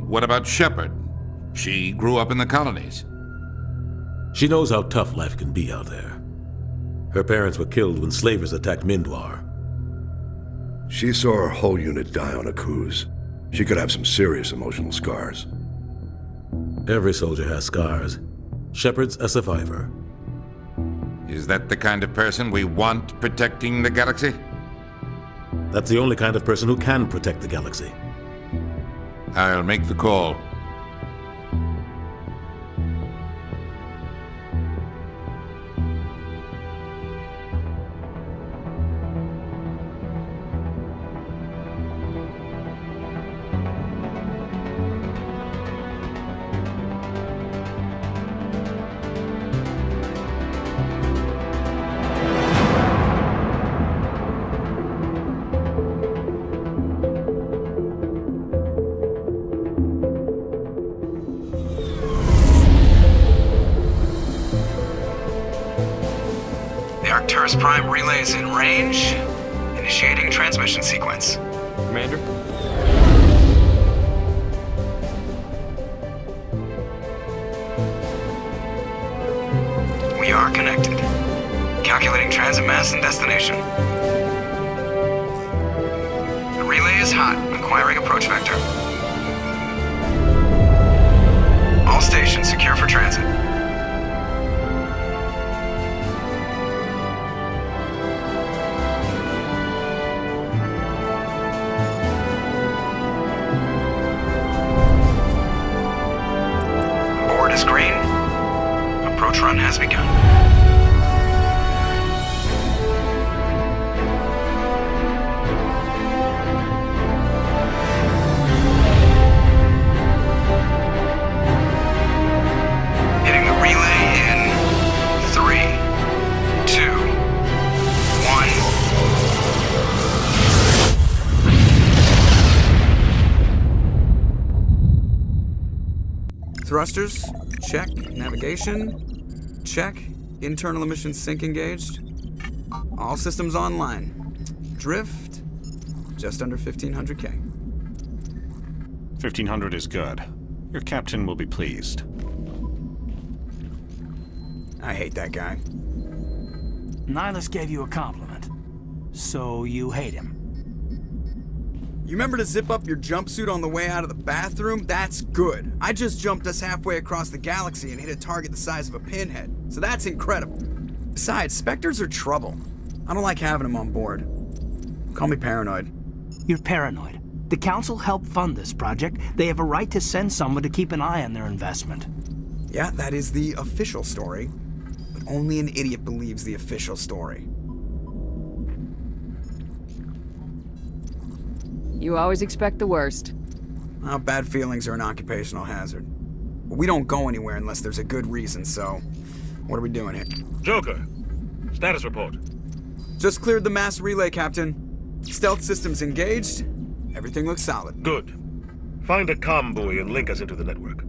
What about Shepard? She grew up in the colonies. She knows how tough life can be out there. Her parents were killed when slavers attacked Mindwar. She saw her whole unit die on a cruise. She could have some serious emotional scars. Every soldier has scars. Shepard's a survivor. Is that the kind of person we want protecting the galaxy? That's the only kind of person who can protect the galaxy. I'll make the call. Prime relay is in range. Initiating transmission sequence. Commander? We are connected. Calculating transit mass and destination. The relay is hot. Acquiring approach vector. All stations secure for transit. Green. Approach run has begun. Hitting the relay in 3, 2, 1. Thrusters. Check. Navigation. Check. Internal emission sync engaged. All systems online. Drift. Just under 1500K. 1500 is good. Your captain will be pleased. I hate that guy. Nihilus gave you a compliment. So you hate him. You remember to zip up your jumpsuit on the way out of the bathroom? That's good. I just jumped us halfway across the galaxy and hit a target the size of a pinhead. So that's incredible. Besides, Spectres are trouble. I don't like having them on board. Call me paranoid. You're paranoid. The Council helped fund this project. They have a right to send someone to keep an eye on their investment. Yeah, that is the official story. But only an idiot believes the official story. You always expect the worst. Well, bad feelings are an occupational hazard. But we don't go anywhere unless there's a good reason, so... What are we doing here? Joker, status report. Just cleared the mass relay, Captain. Stealth systems engaged. Everything looks solid. Good. Find a comm buoy and link us into the network.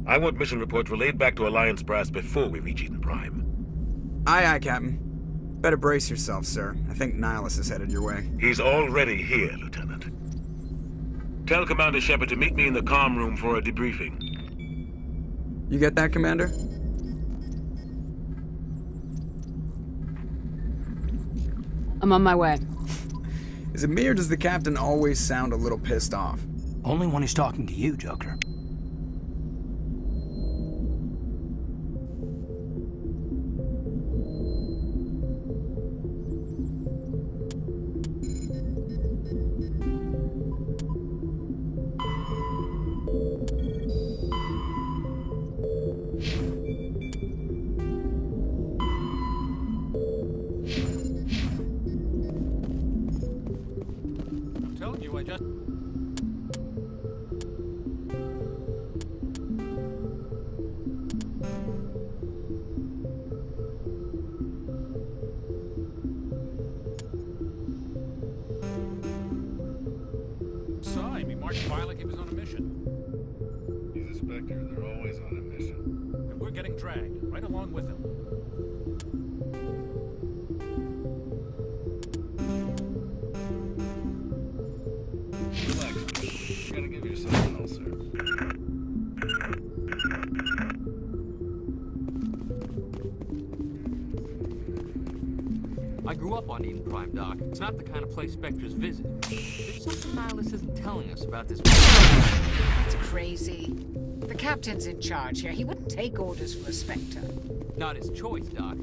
I want mission reports relayed back to Alliance Brass before we reach Eden Prime. Aye, aye, Captain. Better brace yourself, sir. I think Nihilus is headed your way. He's already here, Lieutenant. Tell Commander Shepard to meet me in the comm room for a debriefing. You get that, Commander? I'm on my way. Is it me or does the Captain always sound a little pissed off? Only when he's talking to you, Joker. Like he was on a mission. He's a Spectre. They're always on a mission. And we're getting dragged right along with him. Relax. You gotta give yourself an ulcer. grew up on Eden Prime, Doc. It's not the kind of place Spectres visit. There's something Nihilus isn't telling us about this. That's crazy. The captain's in charge here. He wouldn't take orders from a Spectre. Not his choice, Doc.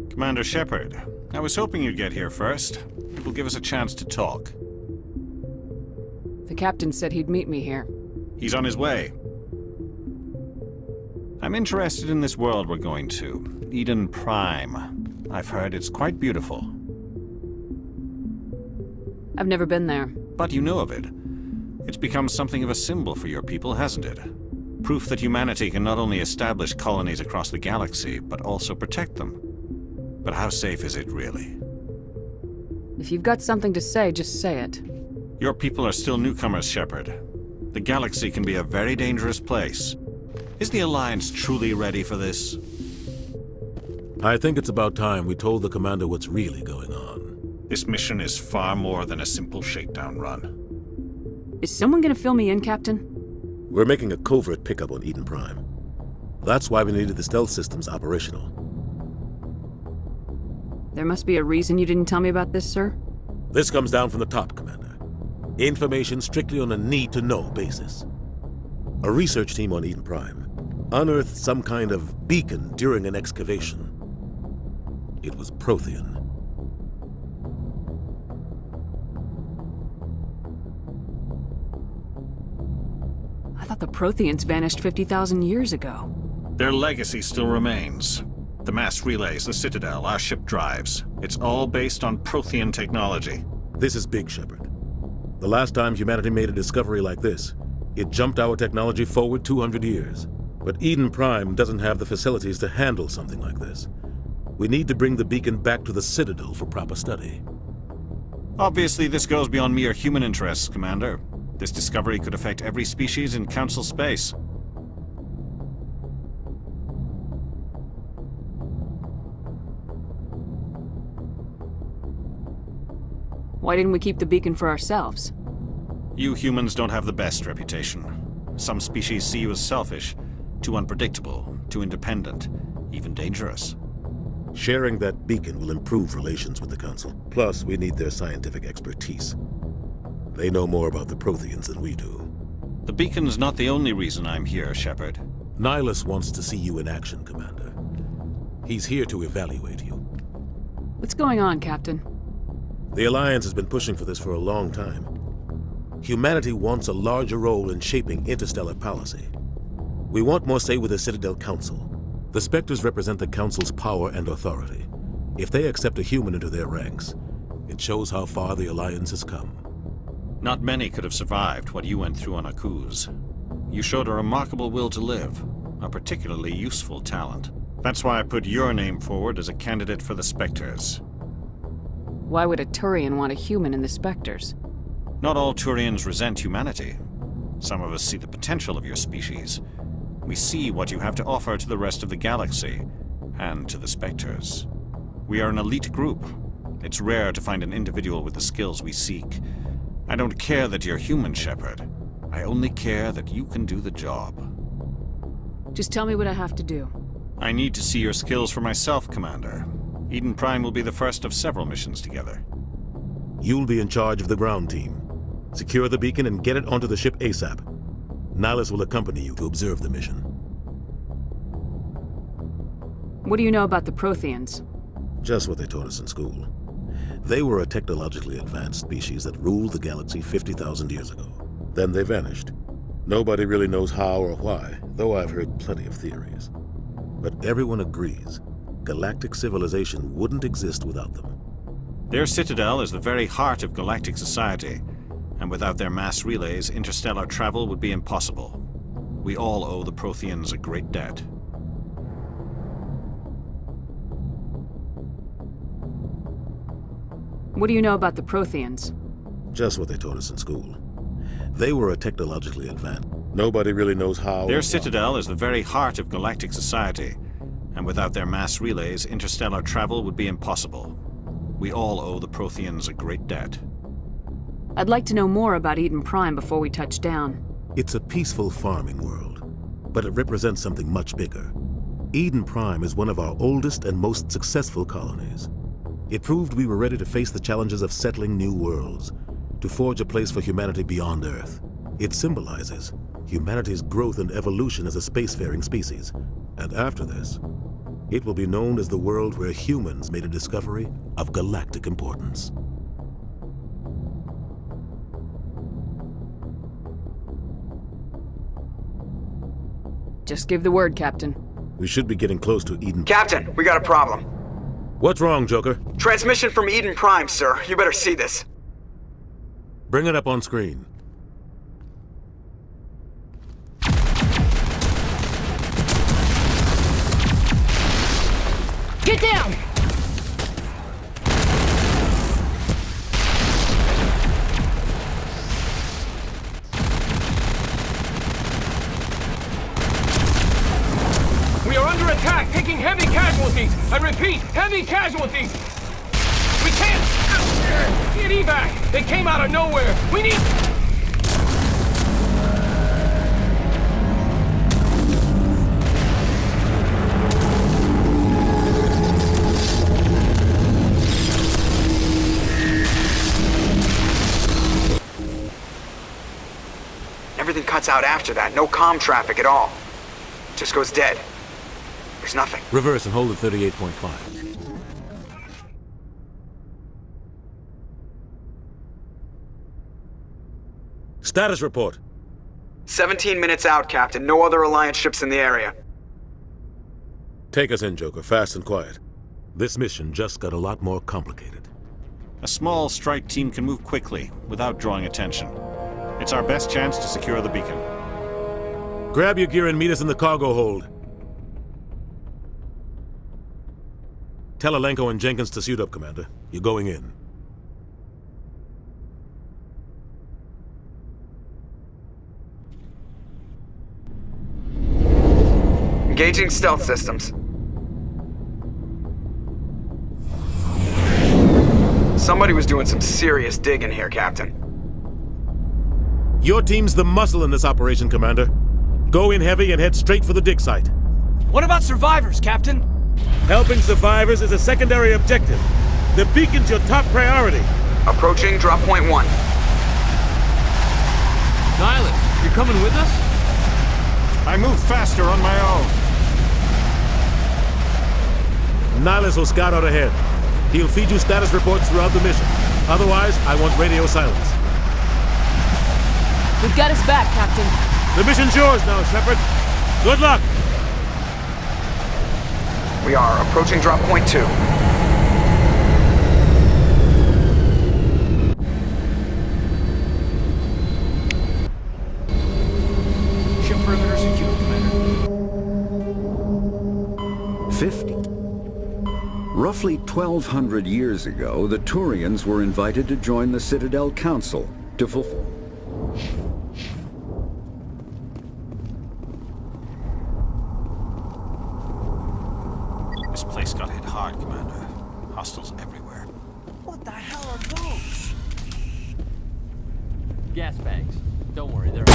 Commander Shepard, I was hoping you'd get here first. It will give us a chance to talk. The captain said he'd meet me here. He's on his way. I'm interested in this world we're going to, Eden Prime. I've heard it's quite beautiful. I've never been there. But you know of it. It's become something of a symbol for your people, hasn't it? Proof that humanity can not only establish colonies across the galaxy, but also protect them. But how safe is it, really? If you've got something to say, just say it. Your people are still newcomers, Shepard. The galaxy can be a very dangerous place. Is the Alliance truly ready for this? I think it's about time we told the commander what's really going on. This mission is far more than a simple shakedown run. Is someone gonna fill me in, Captain? We're making a covert pickup on Eden Prime. That's why we needed the stealth systems operational. There must be a reason you didn't tell me about this, sir? This comes down from the top, Commander. Information strictly on a need-to-know basis. A research team on Eden Prime unearthed some kind of beacon during an excavation. It was Prothean. I thought the Protheans vanished 50,000 years ago. Their legacy still remains. The mass relays, the Citadel, our ship drives. It's all based on Prothean technology. This is big, Shepard. The last time humanity made a discovery like this, it jumped our technology forward 200 years. But Eden Prime doesn't have the facilities to handle something like this. We need to bring the beacon back to the Citadel for proper study. Obviously, this goes beyond mere human interests, Commander. This discovery could affect every species in Council space. Why didn't we keep the beacon for ourselves? You humans don't have the best reputation. Some species see you as selfish, too unpredictable, too independent, even dangerous. Sharing that beacon will improve relations with the Council. Plus, we need their scientific expertise. They know more about the Protheans than we do. The beacon's not the only reason I'm here, Shepard. Nihilus wants to see you in action, Commander. He's here to evaluate you. What's going on, Captain? The Alliance has been pushing for this for a long time. Humanity wants a larger role in shaping interstellar policy. We want more say with the Citadel Council. The Spectres represent the Council's power and authority. If they accept a human into their ranks, it shows how far the Alliance has come. Not many could have survived what you went through on Akuz. You showed a remarkable will to live, a particularly useful talent. That's why I put your name forward as a candidate for the Spectres. Why would a Turian want a human in the Spectres? Not all Turians resent humanity. Some of us see the potential of your species. We see what you have to offer to the rest of the galaxy, and to the Spectres. We are an elite group. It's rare to find an individual with the skills we seek. I don't care that you're human, Shepard. I only care that you can do the job. Just tell me what I have to do. I need to see your skills for myself, Commander. Eden Prime will be the first of several missions together. You'll be in charge of the ground team. Secure the beacon and get it onto the ship ASAP. Nihilus will accompany you to observe the mission. What do you know about the Protheans? Just what they taught us in school. They were a technologically advanced species that ruled the galaxy 50,000 years ago. Then they vanished. Nobody really knows how or why, though I've heard plenty of theories. But everyone agrees, galactic civilization wouldn't exist without them. Their citadel is the very heart of galactic society, and without their mass relays, interstellar travel would be impossible. We all owe the Protheans a great debt. What do you know about the Protheans? Just what they taught us in school. They were a technologically advanced. Nobody really knows how. Their citadel is the very heart of galactic society, and without their mass relays, interstellar travel would be impossible. We all owe the Protheans a great debt. I'd like to know more about Eden Prime before we touch down. It's a peaceful farming world, but it represents something much bigger. Eden Prime is one of our oldest and most successful colonies. It proved we were ready to face the challenges of settling new worlds, to forge a place for humanity beyond Earth. It symbolizes humanity's growth and evolution as a spacefaring species. And after this, it will be known as the world where humans made a discovery of galactic importance. Just give the word, Captain. We should be getting close to Eden. Captain, we got a problem. What's wrong, Joker? Transmission from Eden Prime, sir. You better see this. Bring it up on screen. Get down! We are under attack, taking heavy casualties. I repeat, heavy casualties. We can't get evac. They came out of nowhere. We need... Everything cuts out after that. No comm traffic at all. Just goes dead. There's nothing. Reverse and hold at 38.5. Status report. 17 minutes out, Captain. No other Alliance ships in the area. Take us in, Joker, fast and quiet. This mission just got a lot more complicated. A small strike team can move quickly, without drawing attention. It's our best chance to secure the beacon. Grab your gear and meet us in the cargo hold. Tell Alenko and Jenkins to suit up, Commander. You're going in. Engaging stealth systems. Somebody was doing some serious digging here, Captain. Your team's the muscle in this operation, Commander. Go in heavy and head straight for the dig site. What about survivors, Captain? Helping survivors is a secondary objective. The beacon's your top priority. Approaching drop point 1. Nihilus, you're coming with us? I move faster on my own. Nihilus will scout out ahead. He'll feed you status reports throughout the mission. Otherwise, I want radio silence. We've got us back, Captain. The mission's yours now, Shepard. Good luck! We are approaching drop point 2. Ship perimeter secure, Commander. 50. Roughly 1,200 years ago, the Turians were invited to join the Citadel Council to fulfill... This place got hit hard, Commander. Hostiles everywhere. What the hell are those? Gas bags. Don't worry, they're...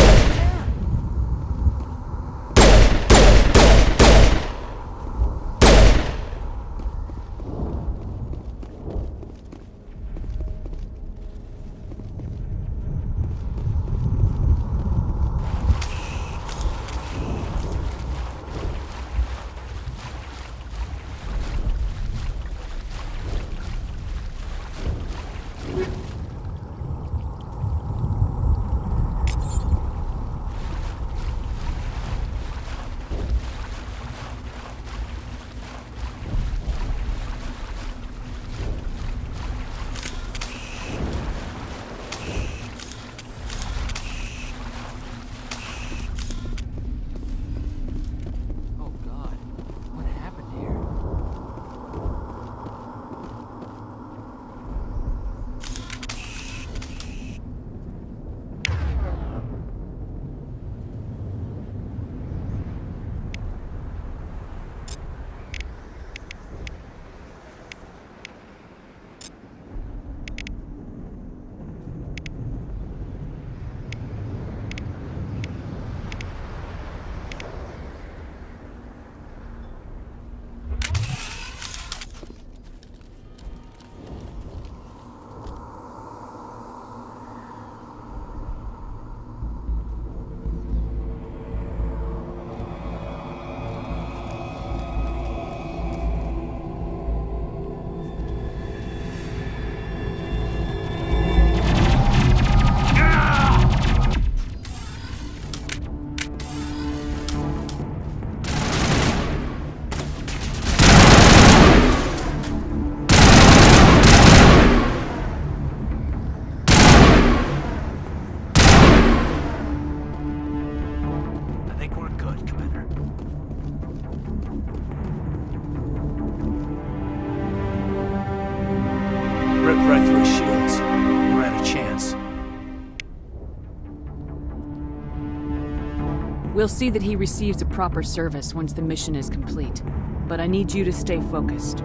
We'll see that he receives a proper service once the mission is complete. But I need you to stay focused.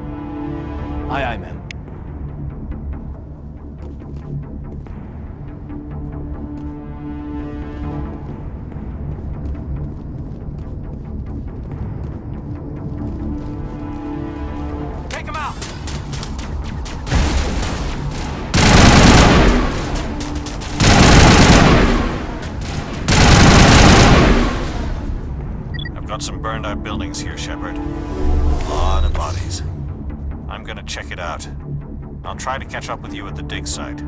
Aye, aye, ma'am. Take him out! I've got some burned out buildings here, Shepard. A lot of bodies. I'm gonna check it out. I'll try to catch up with you at the dig site.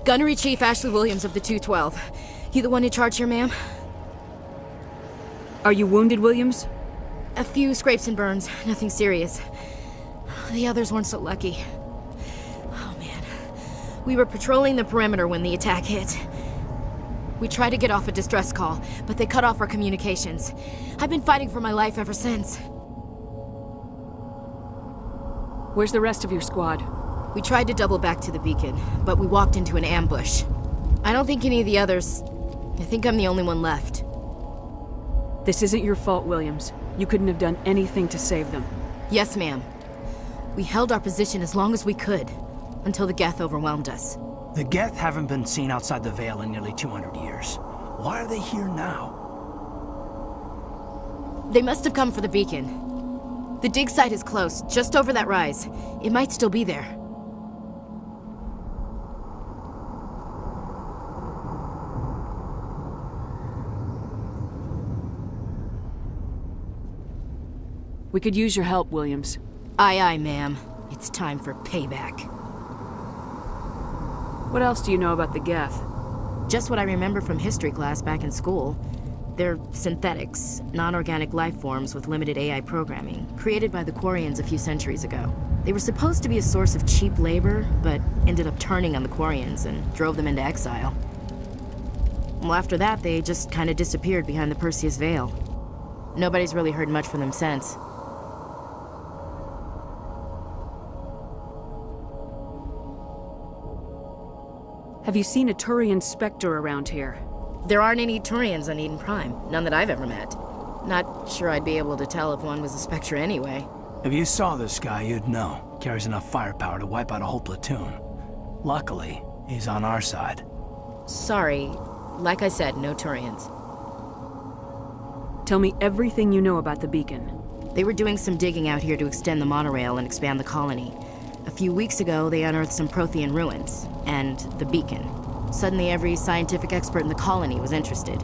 Gunnery Chief Ashley Williams of the 212. You the one in charge here, ma'am? Are you wounded, Williams? A few scrapes and burns, nothing serious. The others weren't so lucky. Oh man. We were patrolling the perimeter when the attack hit. We tried to get off a distress call, but they cut off our communications. I've been fighting for my life ever since. Where's the rest of your squad? We tried to double back to the beacon, but we walked into an ambush. I don't think any of the others... I think I'm the only one left. This isn't your fault, Williams. You couldn't have done anything to save them. Yes, ma'am. We held our position as long as we could, until the Geth overwhelmed us. The Geth haven't been seen outside the Veil in nearly 200 years. Why are they here now? They must have come for the beacon. The dig site is close, just over that rise. It might still be there. We could use your help, Williams. Aye, aye, ma'am. It's time for payback. What else do you know about the Geth? Just what I remember from history class back in school. They're synthetics, non-organic life forms with limited AI programming, created by the Quarians a few centuries ago. They were supposed to be a source of cheap labor, but ended up turning on the Quarians and drove them into exile. Well, after that, they just kind of disappeared behind the Perseus Veil. Nobody's really heard much from them since. Have you seen a Turian Spectre around here? There aren't any Turians on Eden Prime. None that I've ever met. Not sure I'd be able to tell if one was a Spectre anyway. If you saw this guy, you'd know. Carries enough firepower to wipe out a whole platoon. Luckily, he's on our side. Sorry. Like I said, no Turians. Tell me everything you know about the beacon. They were doing some digging out here to extend the monorail and expand the colony. A few weeks ago, they unearthed some Prothean ruins, and the beacon. Suddenly, every scientific expert in the colony was interested.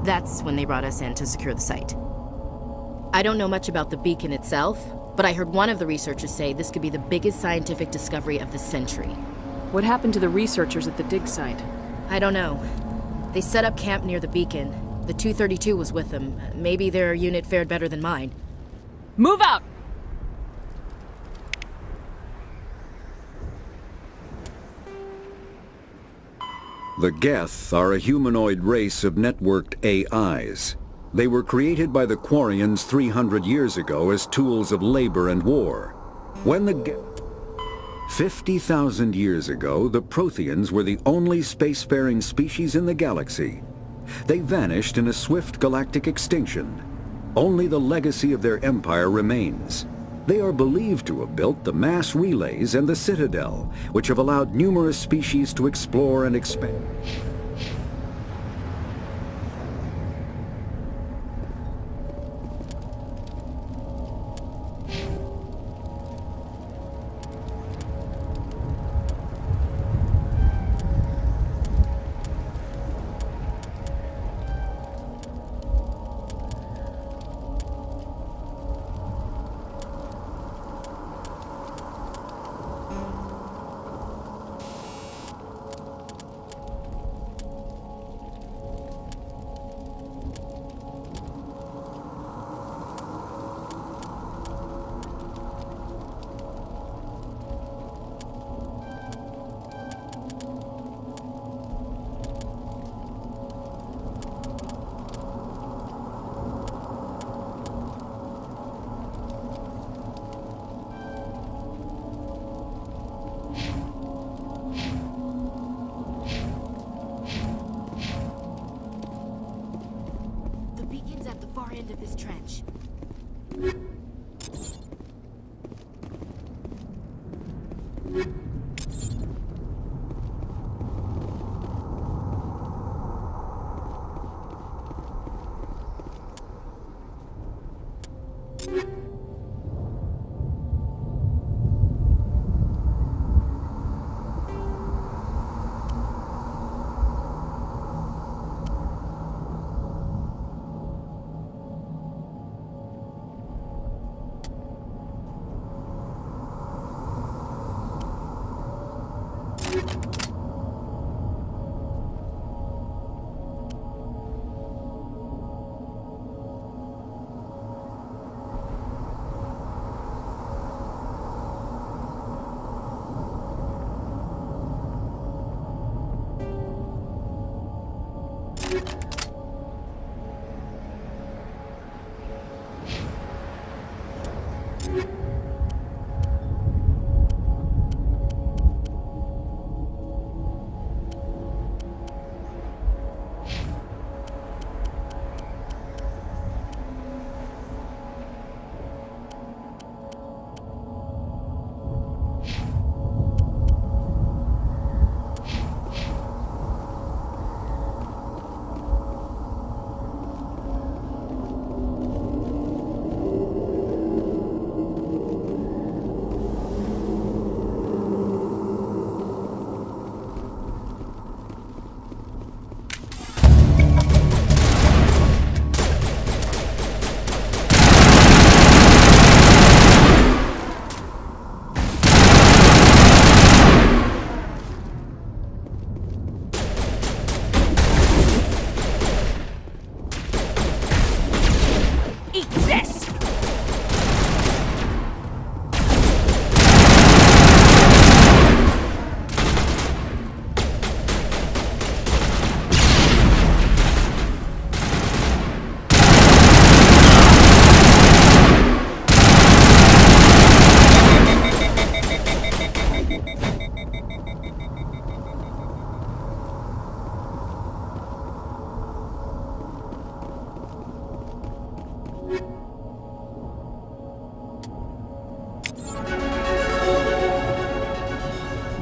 That's when they brought us in to secure the site. I don't know much about the beacon itself, but I heard one of the researchers say this could be the biggest scientific discovery of the century. What happened to the researchers at the dig site? I don't know. They set up camp near the beacon. The 232 was with them. Maybe their unit fared better than mine. Move out! The Geth are a humanoid race of networked AIs. They were created by the Quarians 300 years ago as tools of labor and war. When the Geth... 50,000 years ago, the Protheans were the only spacefaring species in the galaxy. They vanished in a swift galactic extinction. Only the legacy of their empire remains. They are believed to have built the mass relays and the Citadel, which have allowed numerous species to explore and expand. End of this trench.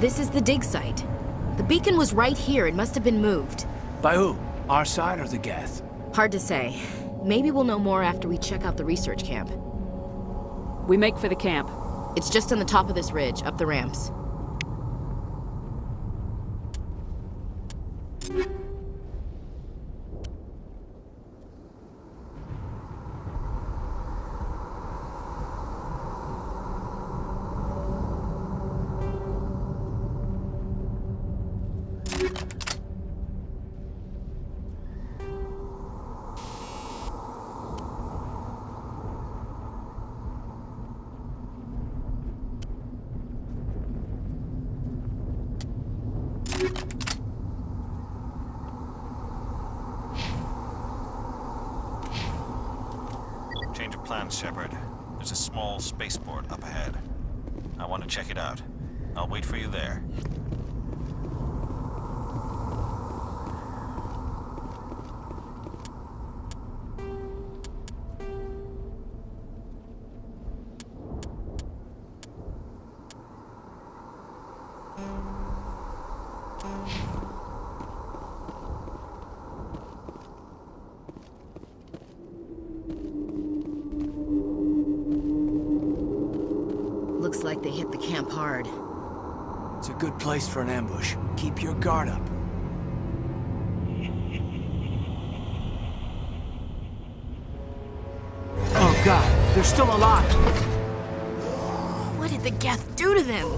This is the dig site. The beacon was right here. It must have been moved. By who? Our side or the Geth? Hard to say. Maybe we'll know more after we check out the research camp. We make for the camp. It's just on the top of this ridge, up the ramps. plans, Shepard. There's a small spaceport up ahead. I want to check it out. I'll wait for you there. Looks like they hit the camp hard. It's a good place for an ambush. Keep your guard up. Oh God, they're still alive! What did the Geth do to them?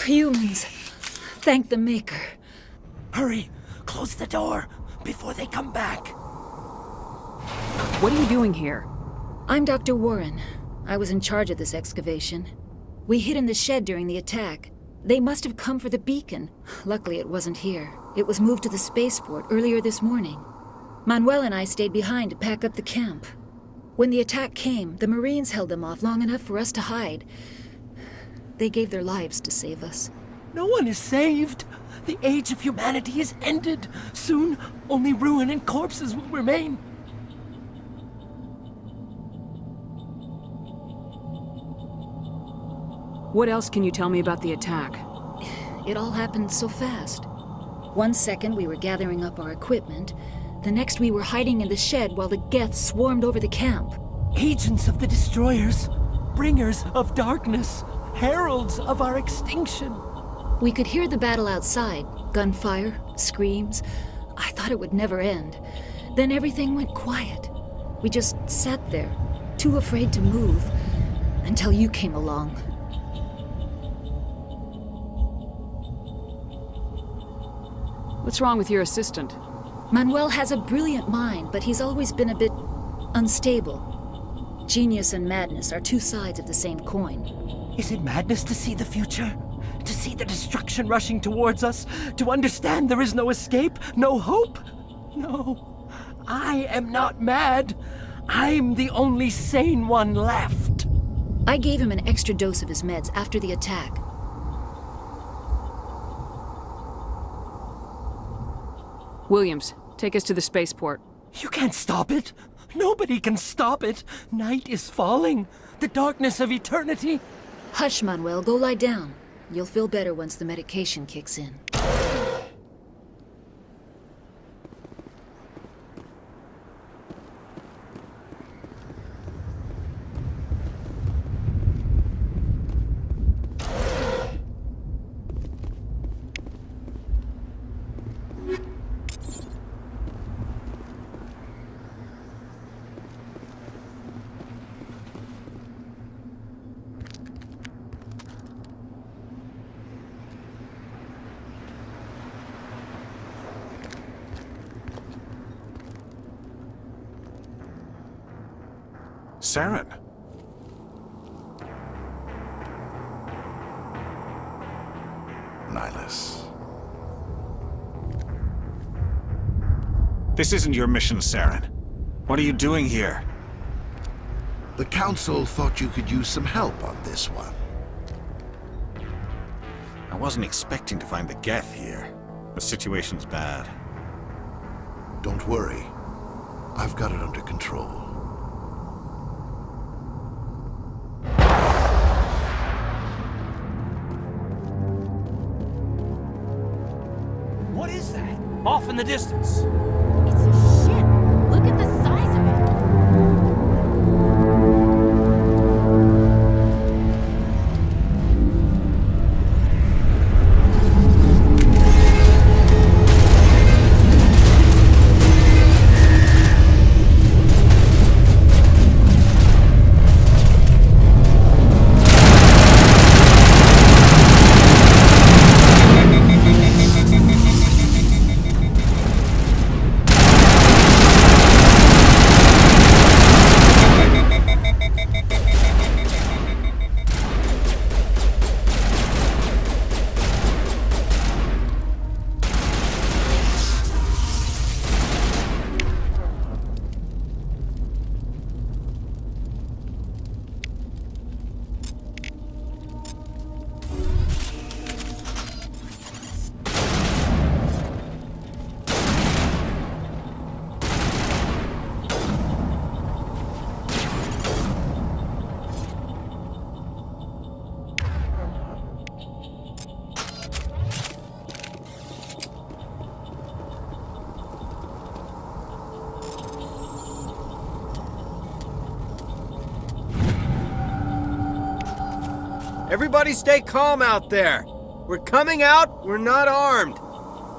Humans. Thank the Maker. Hurry! Close the door before they come back. What are you doing here? I'm Dr. Warren. I was in charge of this excavation. We hid in the shed during the attack. They must have come for the beacon. Luckily, it wasn't here. It was moved to the spaceport earlier this morning. Manuel and I stayed behind to pack up the camp. When the attack came, the Marines held them off long enough for us to hide. They gave their lives to save us. No one is saved. The age of humanity is ended. Soon, only ruin and corpses will remain. What else can you tell me about the attack? It all happened so fast. 1 second we were gathering up our equipment. The next we were hiding in the shed while the Geth swarmed over the camp. Agents of the Destroyers. Bringers of darkness. Heralds of our extinction. We could hear the battle outside. Gunfire, screams. I thought it would never end. Then everything went quiet. We just sat there, too afraid to move, until you came along. What's wrong with your assistant? Manuel has a brilliant mind, but he's always been a bit unstable. Genius and madness are two sides of the same coin. Is it madness to see the future? To see the destruction rushing towards us? To understand there is no escape? No hope? No. I am not mad. I'm the only sane one left. I gave him an extra dose of his meds after the attack. Williams, take us to the spaceport. You can't stop it. Nobody can stop it. Night is falling. The darkness of eternity. Hush, Manuel. Go lie down. You'll feel better once the medication kicks in. Saren. Nihilus. This isn't your mission, Saren. What are you doing here? The Council thought you could use some help on this one. I wasn't expecting to find the Geth here. The situation's bad. Don't worry. I've got it under control. What is that? Off in the distance. It's a ship. Look at the size of it. Everybody stay calm out there. We're coming out, we're not armed.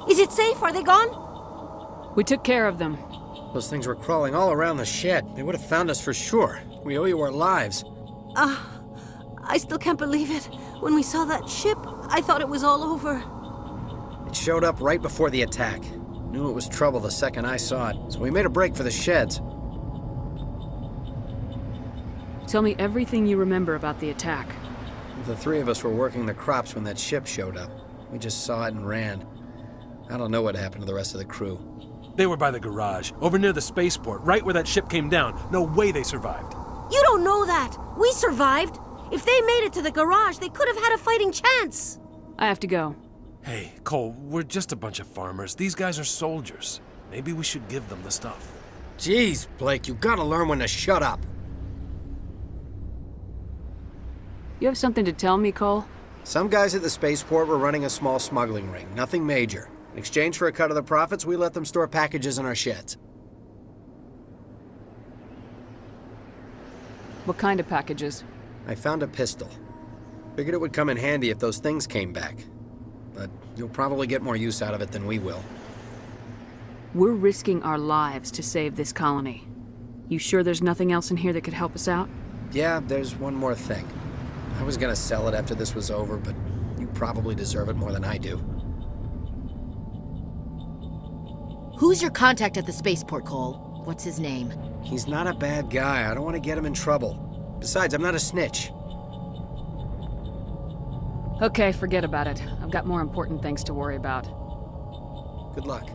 Is it safe? Are they gone? We took care of them. Those things were crawling all around the shed. They would have found us for sure. We owe you our lives. I still can't believe it. When we saw that ship, I thought it was all over. It showed up right before the attack. Knew it was trouble the second I saw it, so we made a break for the sheds. Tell me everything you remember about the attack. The three of us were working the crops when that ship showed up. We just saw it and ran. I don't know what happened to the rest of the crew. They were by the garage, over near the spaceport, right where that ship came down. No way they survived. You don't know that. We survived. If they made it to the garage, they could have had a fighting chance. I have to go. Hey, Cole, we're just a bunch of farmers. These guys are soldiers. Maybe we should give them the stuff. Jeez, Blake, you gotta learn when to shut up. You have something to tell me, Cole? Some guys at the spaceport were running a small smuggling ring, nothing major. In exchange for a cut of the profits, we let them store packages in our sheds. What kind of packages? I found a pistol. Figured it would come in handy if those things came back. But you'll probably get more use out of it than we will. We're risking our lives to save this colony. You sure there's nothing else in here that could help us out? Yeah, there's one more thing. I was gonna sell it after this was over, but you probably deserve it more than I do. Who's your contact at the spaceport, Cole? What's his name? He's not a bad guy. I don't want to get him in trouble. Besides, I'm not a snitch. Okay, forget about it. I've got more important things to worry about. Good luck.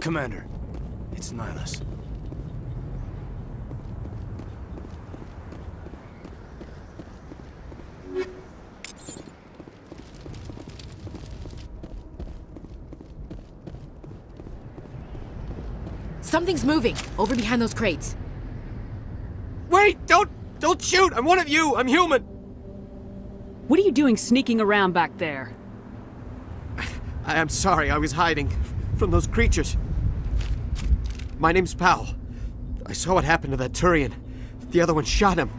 Commander, it's Nihilus. Something's moving, over behind those crates. Wait! Don't shoot! I'm one of you! I'm human! What are you doing sneaking around back there? I'm sorry, I was hiding from those creatures. My name's Powell. I saw what happened to that Turian. The other one shot him.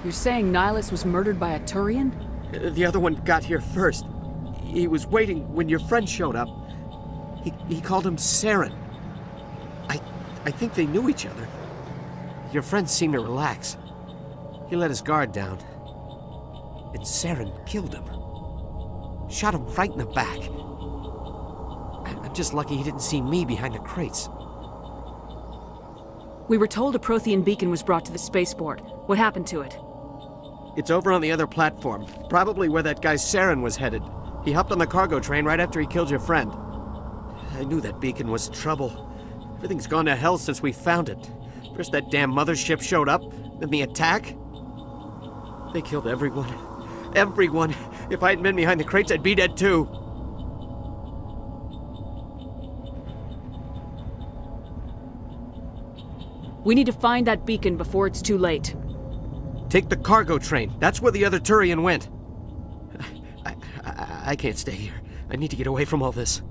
You're saying Nihilus was murdered by a Turian? The other one got here first. He was waiting when your friend showed up. He called him Saren. I think they knew each other. Your friend seemed to relax. He let his guard down. And Saren killed him. Shot him right in the back. I'm just lucky he didn't see me behind the crates. We were told a Prothean beacon was brought to the spaceport. What happened to it? It's over on the other platform. Probably where that guy Saren was headed. He hopped on the cargo train right after he killed your friend. I knew that beacon was trouble. Everything's gone to hell since we found it. First that damn mothership showed up, then the attack. They killed everyone. Everyone. If I hadn't been behind the crates, I'd be dead too. We need to find that beacon before it's too late. Take the cargo train. That's where the other Turian went. I can't stay here. I need to get away from all this.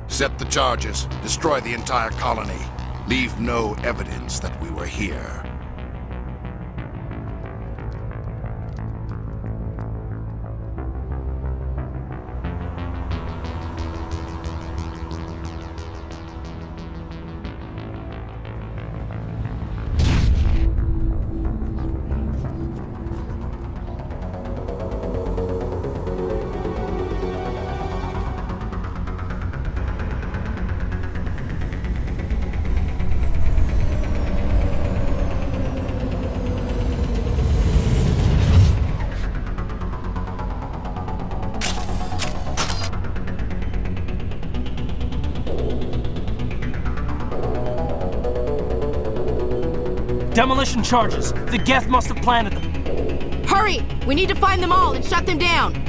Set the charges. Destroy the entire colony. Leave no evidence that we were here. Demolition charges. The Geth must have planted them. Hurry! We need to find them all and shut them down!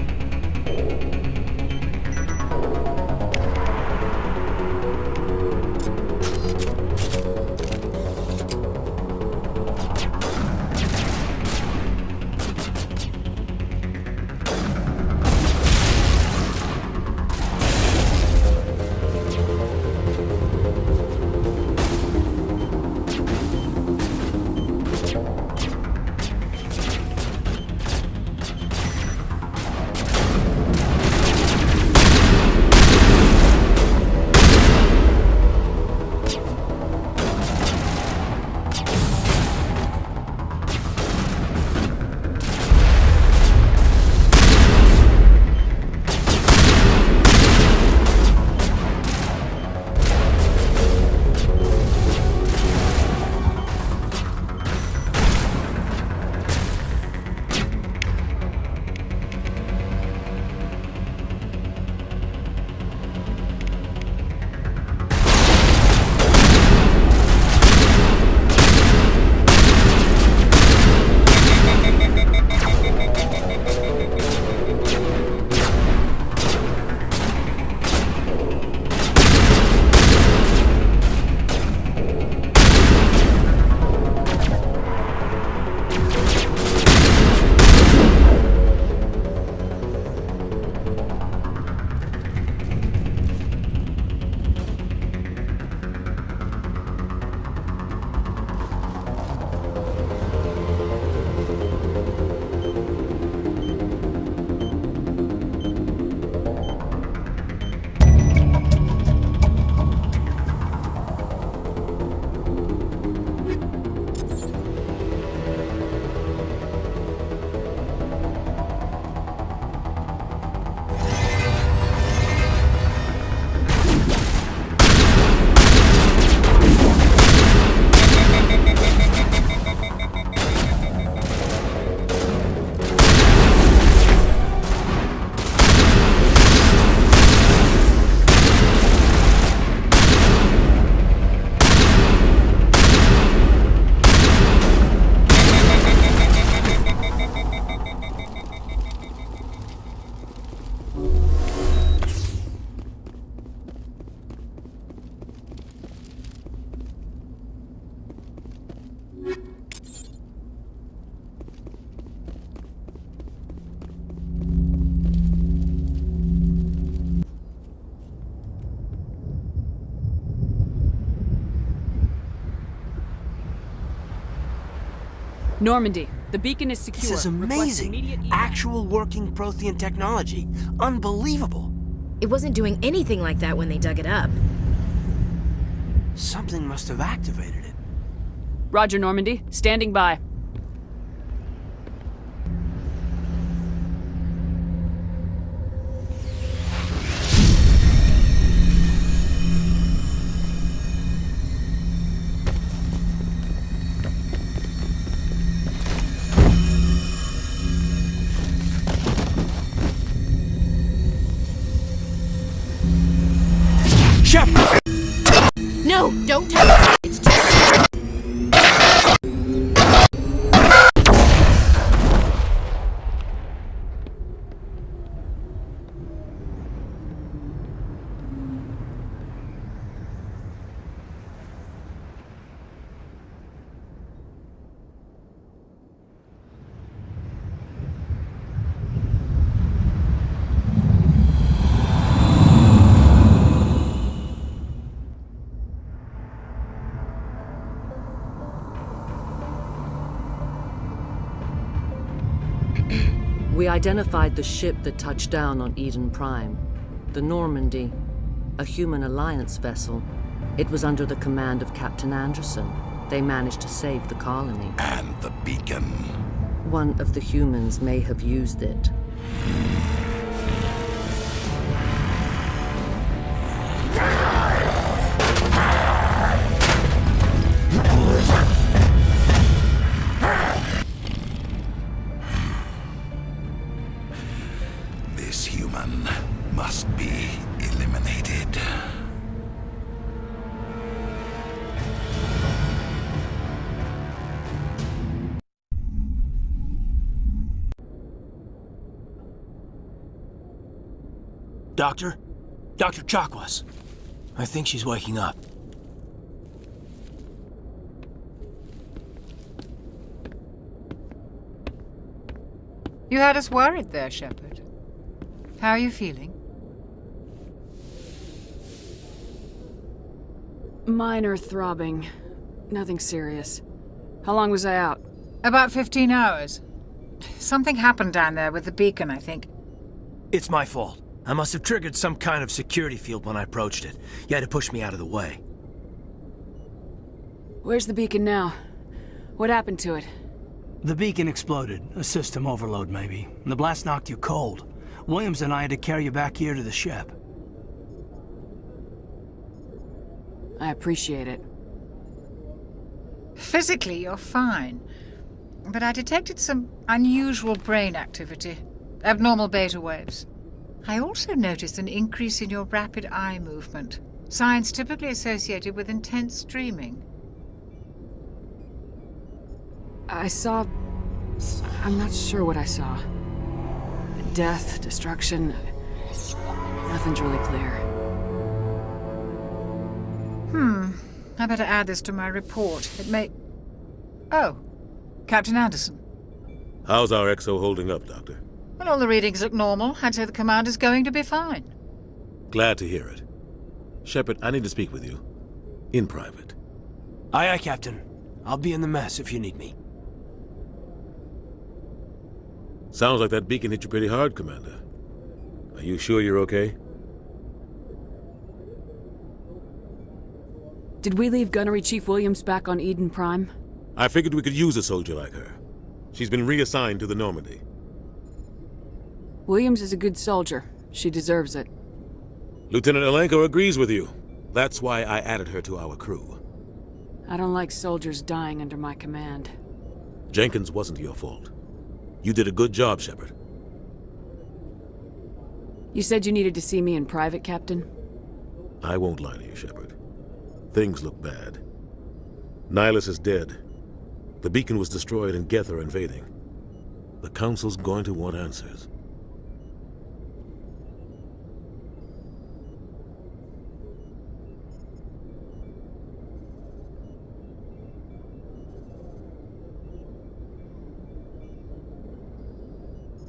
Normandy, the beacon is secure. This is amazing. Actual working Prothean technology. Unbelievable. It wasn't doing anything like that when they dug it up. Something must have activated it. Roger, Normandy. Standing by. No, don't touch it. It's too... We identified the ship that touched down on Eden Prime. The Normandy, a human alliance vessel. It was under the command of Captain Anderson. They managed to save the colony. And the beacon. One of the humans may have used it. This human must be eliminated. Doctor? Dr. Chakwas. I think she's waking up. You had us worried there, Shepard. How are you feeling? Minor throbbing. Nothing serious. How long was I out? About 15 hours. Something happened down there with the beacon, I think. It's my fault. I must have triggered some kind of security field when I approached it. You had to push me out of the way. Where's the beacon now? What happened to it? The beacon exploded. A system overload, maybe. The blast knocked you cold. Williams and I had to carry you back here to the ship. I appreciate it. Physically, you're fine. But I detected some unusual brain activity. Abnormal beta waves. I also noticed an increase in your rapid eye movement. Signs typically associated with intense dreaming. I saw... I'm not sure what I saw. Death, destruction... Nothing's really clear. I better add this to my report. It may... Oh, Captain Anderson. How's our XO holding up, Doctor? Well, all the readings look normal. I'd say the commander's going to be fine. Glad to hear it. Shepard, I need to speak with you. In private. Aye, aye, Captain. I'll be in the mess if you need me. Sounds like that beacon hit you pretty hard, Commander. Are you sure you're okay? Did we leave Gunnery Chief Williams back on Eden Prime? I figured we could use a soldier like her. She's been reassigned to the Normandy. Williams is a good soldier. She deserves it. Lieutenant Alenko agrees with you. That's why I added her to our crew. I don't like soldiers dying under my command. Jenkins wasn't your fault. You did a good job, Shepard. You said you needed to see me in private, Captain? I won't lie to you, Shepard. Things look bad. Nihilus is dead. The beacon was destroyed and Geth are invading. The Council's going to want answers.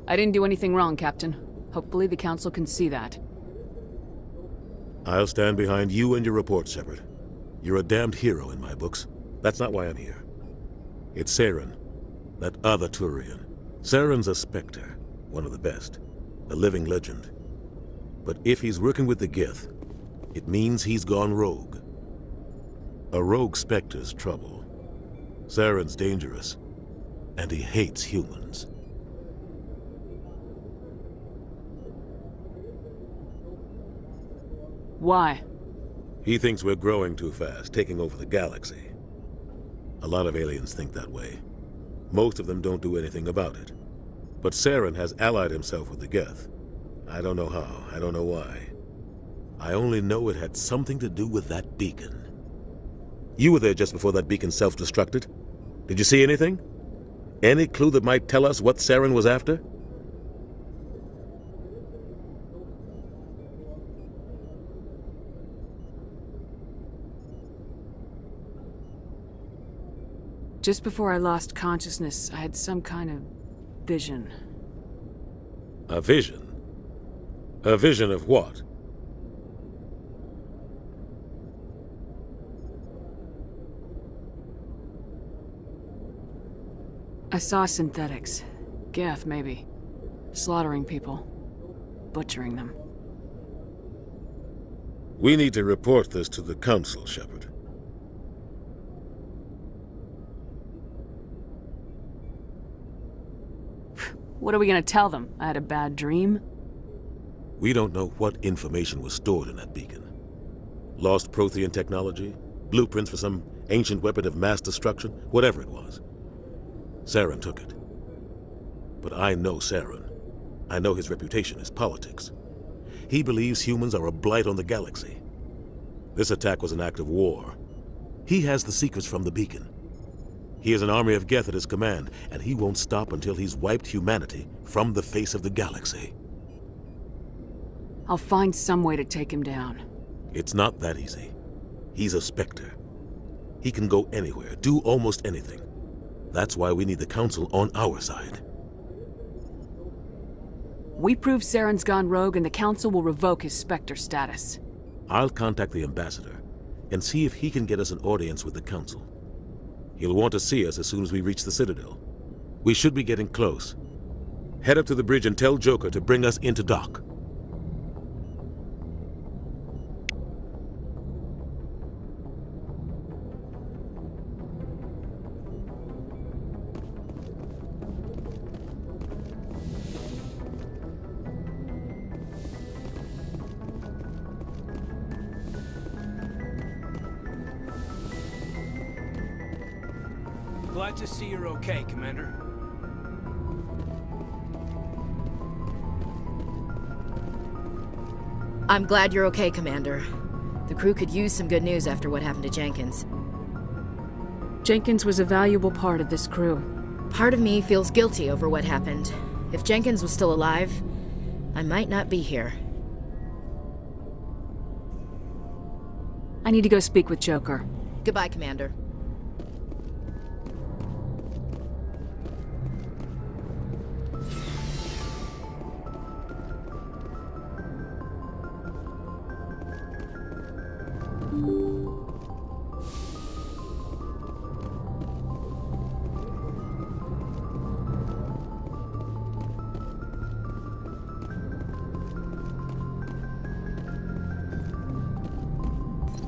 I didn't do anything wrong, Captain. Hopefully the Council can see that. I'll stand behind you and your report, Shepard. You're a damned hero in my books. That's not why I'm here. It's Saren, that other Turian. Saren's a Spectre, one of the best, a living legend. But if he's working with the Geth, it means he's gone rogue. A rogue Spectre's trouble. Saren's dangerous, and he hates humans. Why? He thinks we're growing too fast, taking over the galaxy. A lot of aliens think that way. Most of them don't do anything about it. But Saren has allied himself with the Geth. I don't know how, I don't know why. I only know it had something to do with that beacon. You were there just before that beacon self-destructed. Did you see anything? Any clue that might tell us what Saren was after? Just before I lost consciousness, I had some kind of vision. A vision? A vision of what? I saw synthetics. Geth, maybe. Slaughtering people. Butchering them. We need to report this to the Council, Shepard. What are we gonna tell them? I had a bad dream? We don't know what information was stored in that beacon. Lost Prothean technology? Blueprints for some ancient weapon of mass destruction? Whatever it was. Saren took it. But I know Saren. I know his reputation is politics. He believes humans are a blight on the galaxy. This attack was an act of war. He has the secrets from the beacon. He has an army of Geth at his command, and he won't stop until he's wiped humanity from the face of the galaxy. I'll find some way to take him down. It's not that easy. He's a Spectre. He can go anywhere, do almost anything. That's why we need the Council on our side. We prove Saren's gone rogue and the Council will revoke his Spectre status. I'll contact the Ambassador and see if he can get us an audience with the Council. He'll want to see us as soon as we reach the Citadel. We should be getting close. Head up to the bridge and tell Joker to bring us into dock. Glad to see you're okay, Commander. I'm glad you're okay, Commander. The crew could use some good news after what happened to Jenkins. Jenkins was a valuable part of this crew. Part of me feels guilty over what happened. If Jenkins was still alive, I might not be here. I need to go speak with Joker. Goodbye, Commander.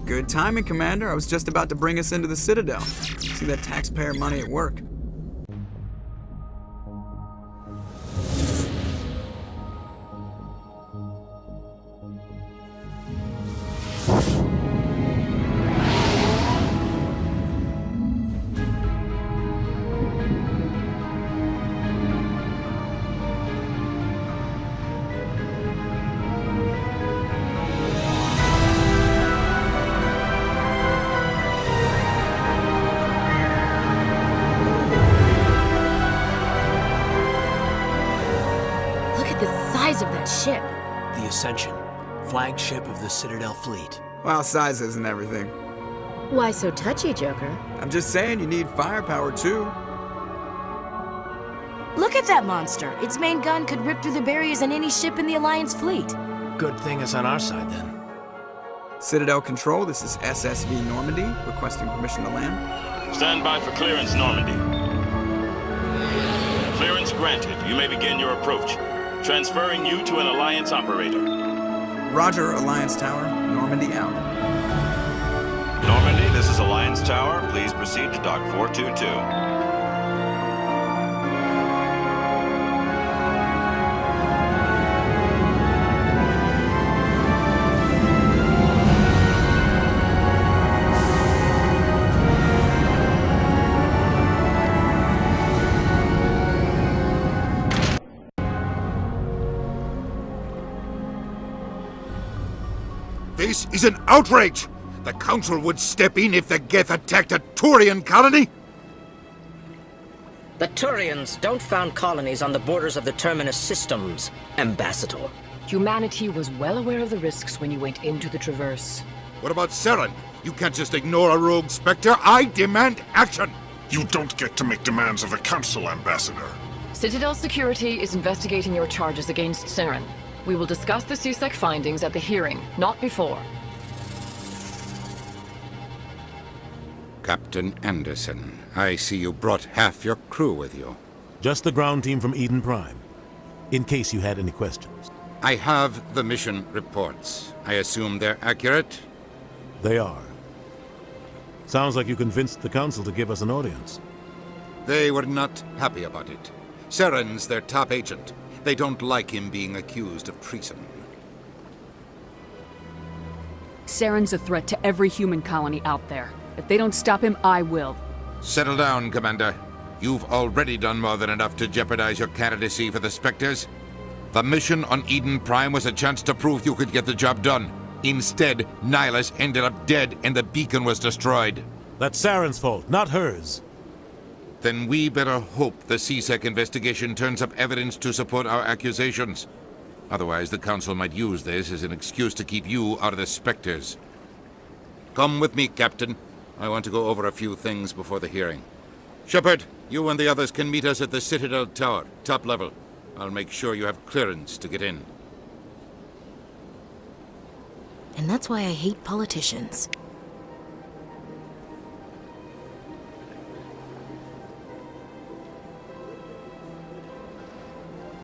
Good timing, Commander. I was just about to bring us into the Citadel. See that taxpayer money at work. Of that ship. The Ascension, flagship of the Citadel fleet. Well, size isn't everything. Why so touchy, Joker? I'm just saying you need firepower too. Look at that monster. Its main gun could rip through the barriers in any ship in the Alliance fleet. Good thing it's on our side then. Citadel Control, this is SSV Normandy, requesting permission to land. Stand by for clearance, Normandy. Clearance granted. You may begin your approach. Transferring you to an Alliance operator. Roger, Alliance Tower. Normandy out. Normandy, this is Alliance Tower. Please proceed to Dock 422. This is an outrage! The Council would step in if the Geth attacked a Turian colony? The Turians don't found colonies on the borders of the Terminus systems, Ambassador. Humanity was well aware of the risks when you went into the Traverse. What about Saren? You can't just ignore a rogue Spectre. I demand action! You don't get to make demands of the Council, Ambassador. Citadel Security is investigating your charges against Saren. We will discuss the CSEC findings at the hearing, not before. Captain Anderson, I see you brought half your crew with you. Just the ground team from Eden Prime, in case you had any questions. I have the mission reports. I assume they're accurate? They are. Sounds like you convinced the Council to give us an audience. They were not happy about it. Saren's their top agent. They don't like him being accused of treason. Saren's a threat to every human colony out there. If they don't stop him, I will. Settle down, Commander. You've already done more than enough to jeopardize your candidacy for the Spectres. The mission on Eden Prime was a chance to prove you could get the job done. Instead, Nihilus ended up dead and the beacon was destroyed. That's Saren's fault, not hers. Then we better hope the CSEC investigation turns up evidence to support our accusations. Otherwise, the Council might use this as an excuse to keep you out of the Spectres. Come with me, Captain. I want to go over a few things before the hearing. Shepard, you and the others can meet us at the Citadel Tower, top level. I'll make sure you have clearance to get in. And that's why I hate politicians.